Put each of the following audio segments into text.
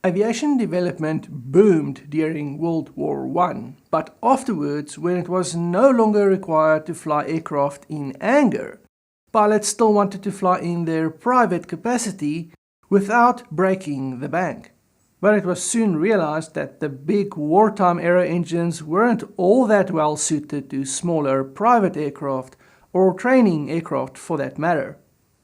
Aviation development boomed during World War I, but afterwards, when it was no longer required to fly aircraft in anger, pilots still wanted to fly in their private capacity without breaking the bank. But it was soon realized that the big wartime Aero engines weren't all that well suited to smaller private aircraft, or training aircraft for that matter.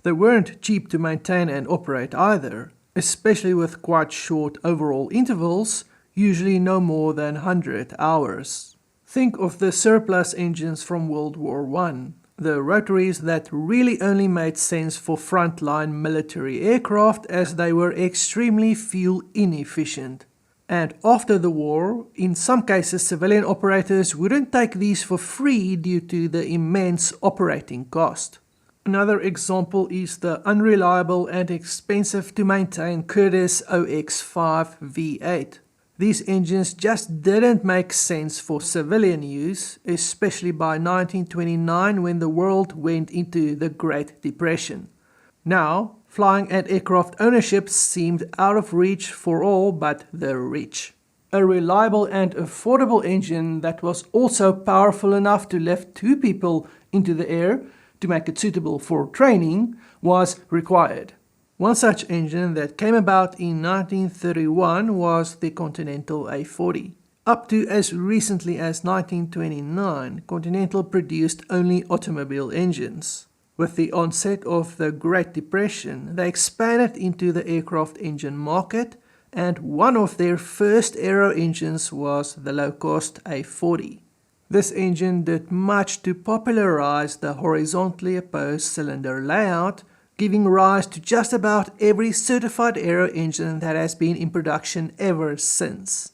They weren't cheap to maintain and operate either, especially with quite short overall intervals, usually no more than 100 hours. Think of the surplus engines from World War I, the rotaries that really only made sense for frontline military aircraft as they were extremely fuel inefficient. And after the war, in some cases civilian operators wouldn't take these for free due to the immense operating cost. Another example is the unreliable and expensive to maintain Curtiss OX5 V8. These engines just didn't make sense for civilian use, especially by 1929 when the world went into the Great Depression. Now, flying and aircraft ownership seemed out of reach for all but the rich. A reliable and affordable engine that was also powerful enough to lift 2 people into the air to make it suitable for training was required. One such engine that came about in 1931 was the Continental A40. Up to as recently as 1929, Continental produced only automobile engines. With the onset of the Great Depression, they expanded into the aircraft engine market, and one of their first Aero engines was the low-cost A40. This engine did much to popularize the horizontally opposed cylinder layout, giving rise to just about every certified Aero engine that has been in production ever since.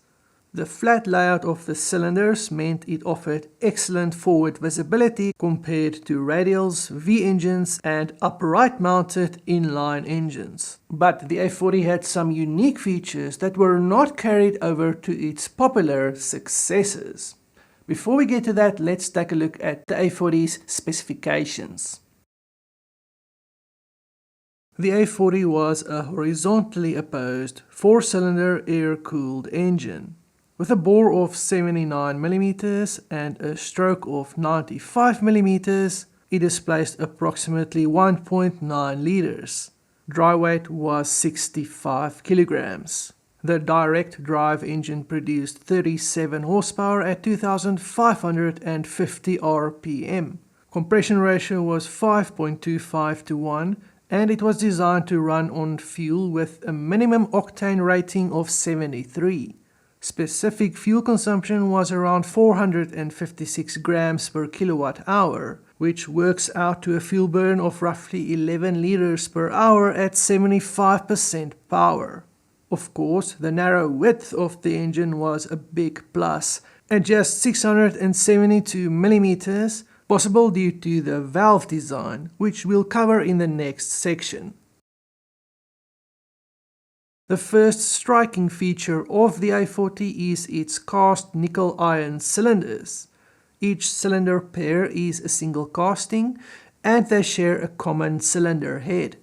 The flat layout of the cylinders meant it offered excellent forward visibility compared to radials, V-engines and upright-mounted inline engines. But the A40 had some unique features that were not carried over to its popular successors. Before we get to that, let's take a look at the A40's specifications. The A40 was a horizontally opposed 4-cylinder air-cooled engine. With a bore of 79 mm and a stroke of 95 mm, it displaced approximately 1.9 liters. Dry weight was 65 kilograms. The direct drive engine produced 37 horsepower at 2,550 rpm. Compression ratio was 5.25 to 1, and it was designed to run on fuel with a minimum octane rating of 73. Specific fuel consumption was around 456 grams per kilowatt hour, which works out to a fuel burn of roughly 11 liters per hour at 75% power. Of course, the narrow width of the engine was a big plus, at just 672 mm, possible due to the valve design, which we'll cover in the next section. The first striking feature of the A40 is its cast nickel iron cylinders. Each cylinder pair is a single casting, and they share a common cylinder head.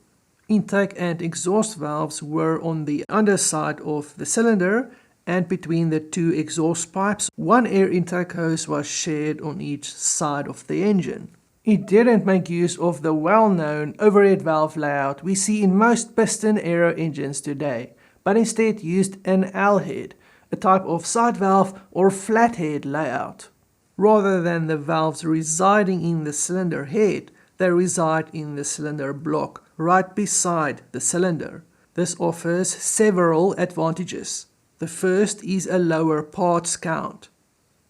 Intake and exhaust valves were on the underside of the cylinder, and between the 2 exhaust pipes, one air intake hose was shared on each side of the engine. It didn't make use of the well-known overhead valve layout we see in most piston Aero engines today, but instead used an L-head, a type of side valve or flathead layout. Rather than the valves residing in the cylinder head, they reside in the cylinder block, right beside the cylinder. This offers several advantages. The first is a lower parts count.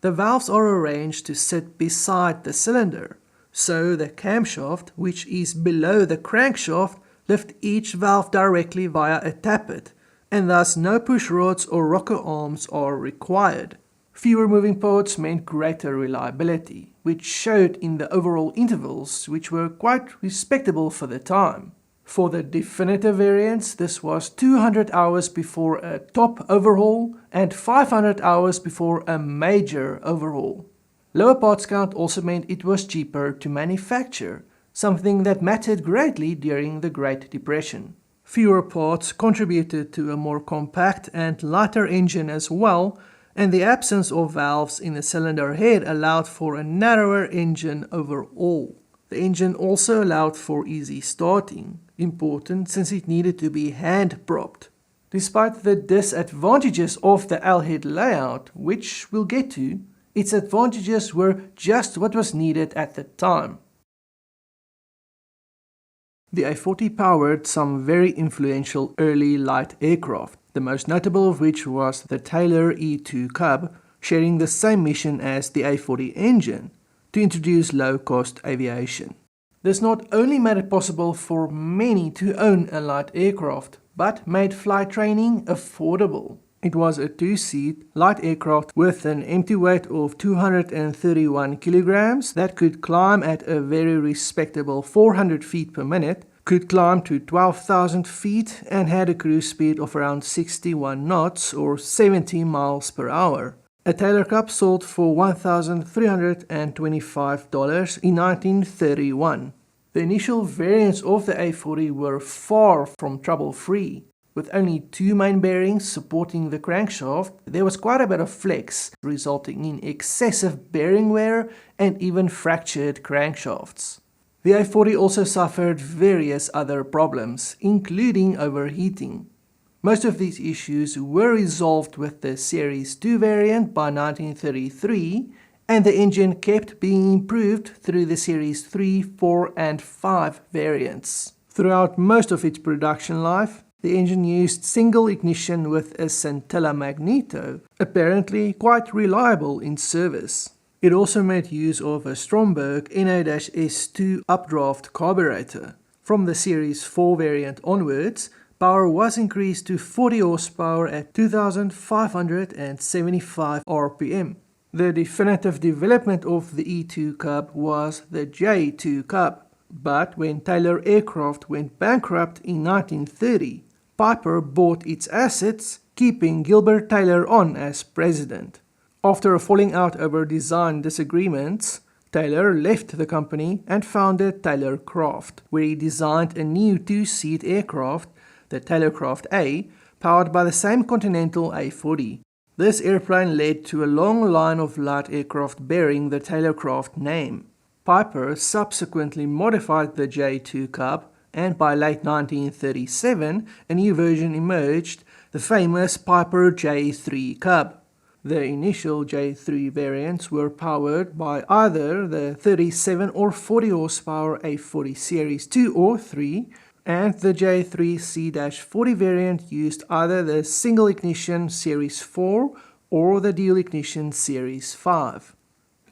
The valves are arranged to sit beside the cylinder, so the camshaft, which is below the crankshaft, lifts each valve directly via a tappet, and thus no push rods or rocker arms are required. Fewer moving parts meant greater reliability, which showed in the overall intervals, which were quite respectable for the time. For the definitive variants, this was 200 hours before a top overhaul and 500 hours before a major overhaul. Lower parts count also meant it was cheaper to manufacture, something that mattered greatly during the Great Depression. Fewer parts contributed to a more compact and lighter engine as well, and the absence of valves in the cylinder head allowed for a narrower engine overall. The engine also allowed for easy starting, important since it needed to be hand-propped. Despite the disadvantages of the L-head layout, which we'll get to, its advantages were just what was needed at the time. The A40 powered some very influential early light aircraft, the most notable of which was the Taylor E2 Cub, sharing the same mission as the A40 engine, to introduce low-cost aviation. This not only made it possible for many to own a light aircraft, but made flight training affordable. It was a two-seat light aircraft with an empty weight of 231 kilograms that could climb at a very respectable 400 feet per minute, could climb to 12,000 feet and had a cruise speed of around 61 knots or 70 miles per hour. A Taylor Cub sold for $1,325 in 1931. The initial variants of the A40 were far from trouble-free. With only two main bearings supporting the crankshaft, there was quite a bit of flex, resulting in excessive bearing wear and even fractured crankshafts. The A40 also suffered various other problems, including overheating. Most of these issues were resolved with the Series 2 variant by 1933, and the engine kept being improved through the Series 3, 4 and 5 variants. Throughout most of its production life, the engine used single ignition with a scintilla magneto, apparently quite reliable in service. It also made use of a Stromberg NA-S2 updraft carburetor. From the Series 4 variant onwards, power was increased to 40 horsepower at 2,575 RPM. The definitive development of the E2 Cub was the J2 Cub, but when Taylor Aircraft went bankrupt in 1930, Piper bought its assets, keeping Gilbert Taylor on as president. After a falling out over design disagreements, Taylor left the company and founded Taylor Craft, where he designed a new two-seat aircraft, the Taylorcraft A, powered by the same Continental A40. This airplane led to a long line of light aircraft bearing the Taylorcraft name. Piper subsequently modified the J2 Cub, and by late 1937 a new version emerged, the famous Piper J3 Cub. The initial J3 variants were powered by either the 37 or 40 horsepower A40 Series 2 or 3, and the J3C-40 variant used either the single ignition Series 4 or the dual ignition Series 5.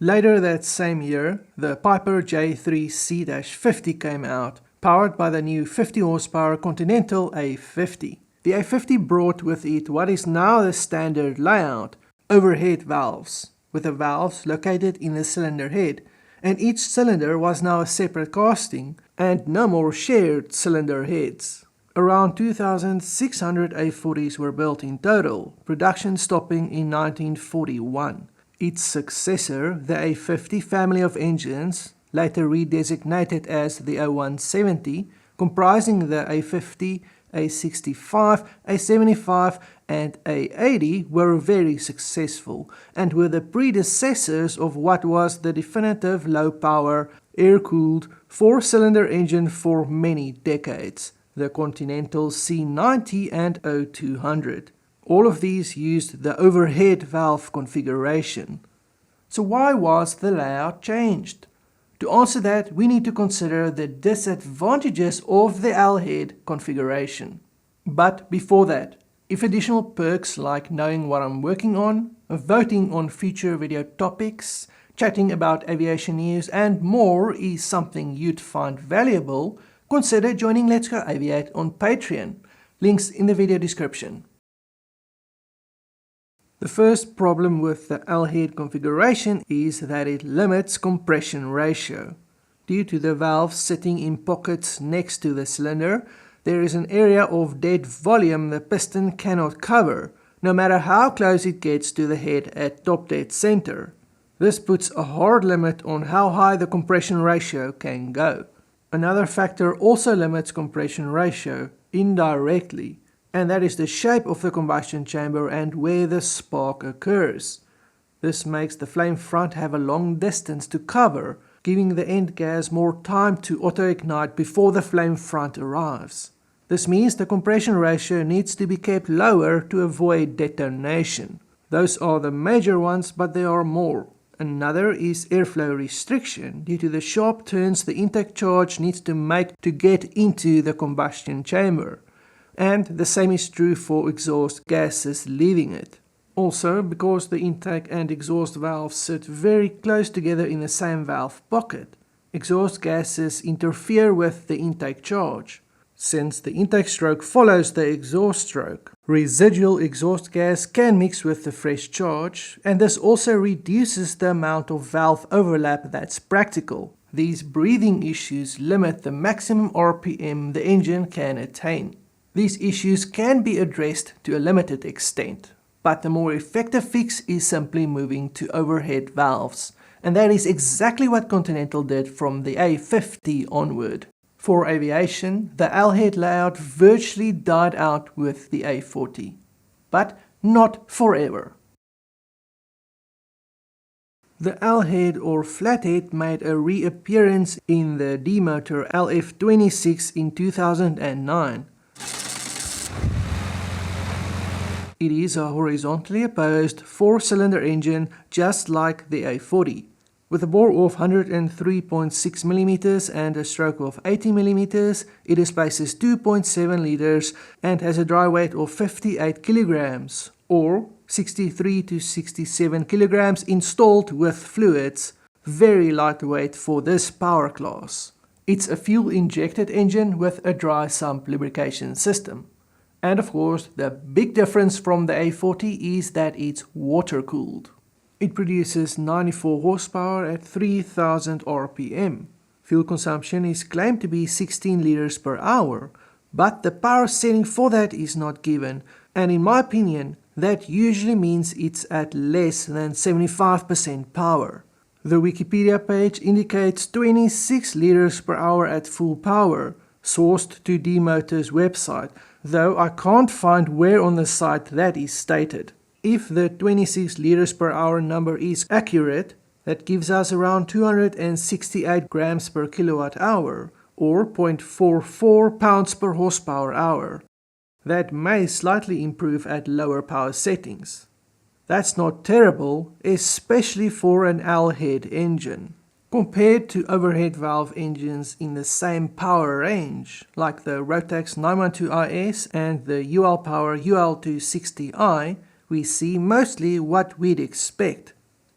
Later that same year, the Piper J3C-50 came out, powered by the new 50 horsepower Continental A40. The A40 brought with it what is now the standard layout, overhead valves, with the valves located in the cylinder head, and each cylinder was now a separate casting, and no more shared cylinder heads. Around 2,600 A40s were built in total, production stopping in 1941. Its successor, the A50 family of engines, later redesignated as the A170, comprising the A50, A65, A75 and A80, were very successful and were the predecessors of what was the definitive low-power, air-cooled, four-cylinder engine for many decades, the Continental C90 and O200. All of these used the overhead valve configuration. So why was the layout changed? To answer that, we need to consider the disadvantages of the L-head configuration. But before that, if additional perks like knowing what I'm working on, voting on future video topics, chatting about aviation news and more is something you'd find valuable, consider joining Let's Go Aviate on Patreon. Links in the video description. The first problem with the L-head configuration is that it limits compression ratio. Due to the valves sitting in pockets next to the cylinder, there is an area of dead volume the piston cannot cover, no matter how close it gets to the head at top dead center. This puts a hard limit on how high the compression ratio can go. Another factor also limits compression ratio indirectly, and that is the shape of the combustion chamber and where the spark occurs. This makes the flame front have a long distance to cover, giving the end gas more time to auto-ignite before the flame front arrives. This means the compression ratio needs to be kept lower to avoid detonation. Those are the major ones, but there are more. Another is airflow restriction due to the sharp turns the intake charge needs to make to get into the combustion chamber. And the same is true for exhaust gases leaving it. Also, because the intake and exhaust valves sit very close together in the same valve pocket, exhaust gases interfere with the intake charge. Since the intake stroke follows the exhaust stroke, residual exhaust gas can mix with the fresh charge, and this also reduces the amount of valve overlap that's practical. These breathing issues limit the maximum RPM the engine can attain. These issues can be addressed to a limited extent, but the more effective fix is simply moving to overhead valves, and that is exactly what Continental did from the A50 onward. For aviation, the L-head layout virtually died out with the A40, but not forever. The L-head or flathead made a reappearance in the D-motor LF26 in 2009. It is a horizontally opposed 4-cylinder engine just like the A40. With a bore of 103.6 mm and a stroke of 80 mm, it displaces 2.7 liters and has a dry weight of 58 kilograms, or 63 to 67 kilograms installed with fluids. Very lightweight for this power class. It's a fuel-injected engine with a dry sump lubrication system. And of course, the big difference from the A40 is that it's water-cooled. It produces 94 horsepower at 3000 RPM. Fuel consumption is claimed to be 16 liters per hour, but the power setting for that is not given, and in my opinion, that usually means it's at less than 75% power. The Wikipedia page indicates 26 liters per hour at full power, sourced to D-Motor's website, though I can't find where on the site that is stated. If the 26 liters per hour number is accurate, that gives us around 268 grams per kilowatt hour, or 0.44 pounds per horsepower hour. That may slightly improve at lower power settings. That's not terrible, especially for an L-head engine. Compared to overhead valve engines in the same power range, like the Rotax 912IS and the UL Power UL260i, we see mostly what we'd expect.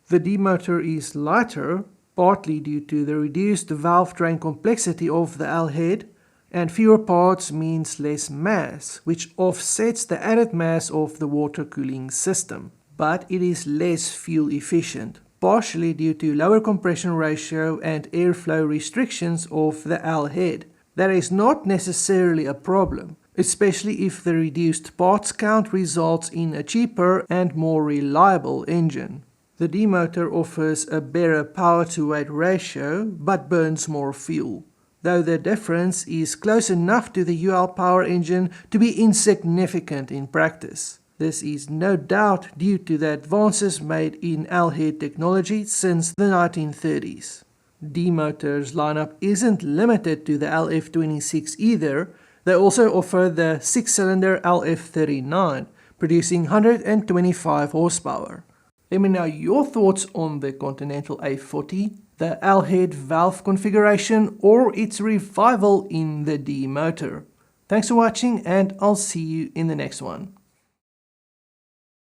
The D-motor is lighter, partly due to the reduced valve train complexity of the L-head, and fewer parts means less mass, which offsets the added mass of the water cooling system. But it is less fuel efficient, partially due to lower compression ratio and airflow restrictions of the L-head. That is not necessarily a problem, especially if the reduced parts count results in a cheaper and more reliable engine. The D-motor offers a better power-to-weight ratio, but burns more fuel, though the difference is close enough to the UL Power engine to be insignificant in practice. This is no doubt due to the advances made in L-head technology since the 1930s. D-Motor's lineup isn't limited to the LF26 either. They also offer the 6-cylinder LF39, producing 125 horsepower. Let me know your thoughts on the Continental A40, the L-head valve configuration, or its revival in the D-motor. Thanks for watching, and I'll see you in the next one.